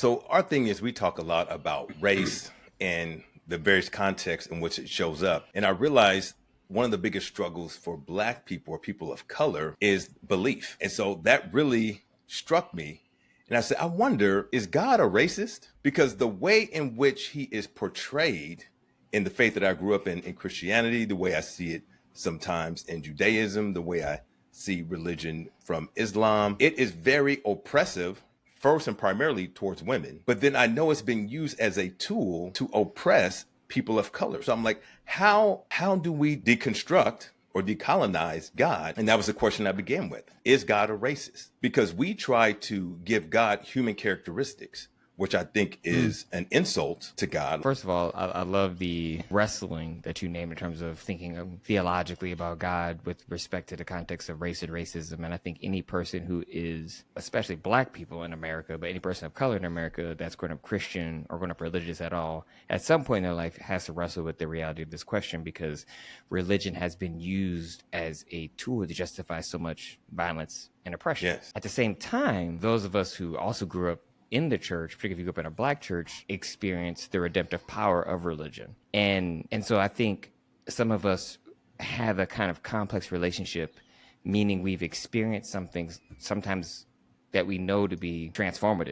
So our thing is we talk a lot about race and the various contexts in which it shows up. And I realized one of the biggest struggles for Black people or people of color is belief. And so that really struck me. And I said, I wonder, is God a racist? Because the way in which he is portrayed in the faith that I grew up in Christianity, the way I see it sometimes in Judaism, the way I see religion from Islam, it is very oppressive, first and primarily towards women. But then I know it's being used as a tool to oppress people of color. So I'm like, how do we deconstruct or decolonize God? And that was the question I began with. Is God a racist? Because we try to give God human characteristics, which I think is an insult to God. First of all, I love the wrestling that you named in terms of thinking theologically about God with respect to the context of race and racism. And I think any person who is, especially Black people in America, but any person of color in America that's grown up Christian or grown up religious at all, at some point in their life has to wrestle with the reality of this question, because religion has been used as a tool to justify so much violence and oppression. Yes. At the same time, those of us who also grew up in the church, particularly if you grew up in a Black church, experience the redemptive power of religion. And so I think some of us have a kind of complex relationship, meaning we've experienced something sometimes that we know to be transformative